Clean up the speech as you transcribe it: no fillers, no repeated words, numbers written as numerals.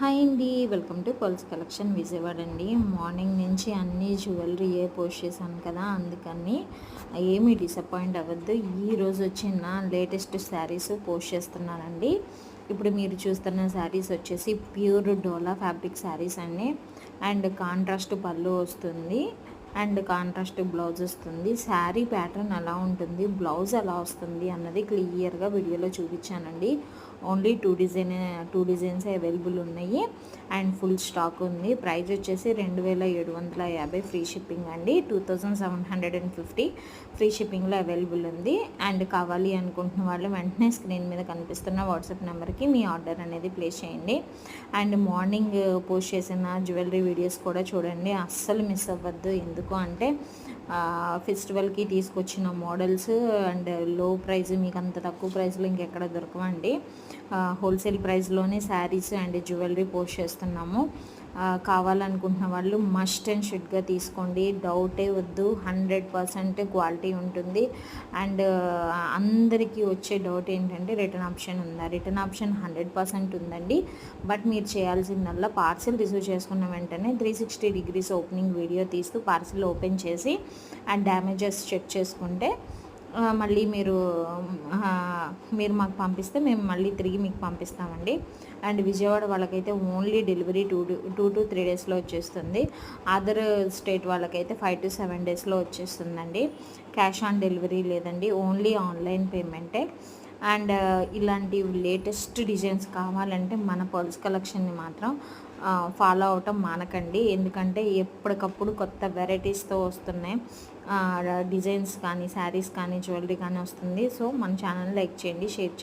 Hi అండి, welcome to pulse collection Vijayawada అండి. Morning నుంచి అన్ని జ్యువెలరీ పోస్ట్ చేశాను కదా, అందుకని ఏమీ డిసప్పాయింట్ అవ్వద్దు. ఈరోజు వచ్చిన లేటెస్ట్ శారీస్ పోస్ట్ చేస్తున్నానండి. ఇప్పుడు మీరు చూస్తున్న శారీస్ వచ్చేసి ప్యూర్ డోలా ఫ్యాబ్రిక్ శారీస్ అండి. అండ్ కాంట్రాస్ట్ పళ్ళు వస్తుంది అండ్ కాంట్రాస్ట్ బ్లౌజ్ వస్తుంది. శారీ ప్యాటర్న్ ఎలా ఉంటుంది, బ్లౌజ్ ఎలా వస్తుంది అన్నది క్లియర్గా వీడియోలో చూపించానండి. ఓన్లీ టూ డిజైన్స్ అవైలబుల్ ఉన్నాయి అండ్ ఫుల్ స్టాక్ ఉంది. ప్రైస్ వచ్చేసి 2750 ఫ్రీ షిప్పింగ్ అండి. 2750 ఫ్రీ షిప్పింగ్లో అవైలబుల్ ఉంది. అండ్ కావాలి అనుకుంటున్న వాళ్ళు వెంటనే స్క్రీన్ మీద కనిపిస్తున్న వాట్సాప్ నెంబర్కి మీ ఆర్డర్ అనేది ప్లేస్ చేయండి. అండ్ మార్నింగ్ పోస్ట్ చేసిన జ్యువెలరీ వీడియోస్ కూడా చూడండి, అస్సలు మిస్ అవ్వద్దు. ఎందుకు అంటే ఫెస్టివల్కి తీసుకొచ్చిన మోడల్స్ అండ్ లో ప్రైస్, మీకు అంత తక్కువ ప్రైస్లో ఇంకెక్కడ దొరకవండి. హోల్సేల్ ప్రైస్లోనే శారీస్ అండ్ జ్యువెలరీ పోస్ట్ చేస్తున్నాము. కావాలనుకుంటున్న వాళ్ళు మస్ట్ అండ్ షుడ్గా తీసుకోండి, డౌటే వద్దు. 100% క్వాలిటీ ఉంటుంది. అండ్ అందరికీ వచ్చే డౌట్ ఏంటంటే రిటర్న్ ఆప్షన్ ఉందా? రిటర్న్ ఆప్షన్ 100% ఉందండి. బట్ మీరు చేయాల్సిందల్లా పార్సిల్ రిసీవ్ చేసుకున్న వెంటనే 360 డిగ్రీస్ ఓపెనింగ్ వీడియో తీస్తూ పార్సిల్ ఓపెన్ చేసి అండ్ డ్యామేజెస్ చెక్ చేసుకుంటే మళ్ళీ మీరు మాకు పంపిస్తే మేము మళ్ళీ తిరిగి మీకు పంపిస్తామండి. అండ్ విజయవాడ వాళ్ళకైతే ఓన్లీ డెలివరీ 2 to 3 డేస్లో వచ్చేస్తుంది. అదర్ స్టేట్ వాళ్ళకైతే 5 to 7 డేస్లో వచ్చేస్తుందండి. క్యాష్ ఆన్ డెలివరీ లేదండి, ఓన్లీ ఆన్లైన్ పేమెంటే. అండ్ ఇలాంటి లేటెస్ట్ డిజైన్స్ కావాలంటే మన పల్స్ కలెక్షన్ని మాత్రం ఫాలో అవటం మానకండి. ఎందుకంటే ఎప్పటికప్పుడు కొత్త వెరైటీస్తో వస్తున్నాయి. డిజైన్స్ కానీ శారీస్ కానీ జ్యువెలరీ కానీ వస్తుంది. సో మన ఛానల్ లైక్ చేయండి, షేర్ చేయండి.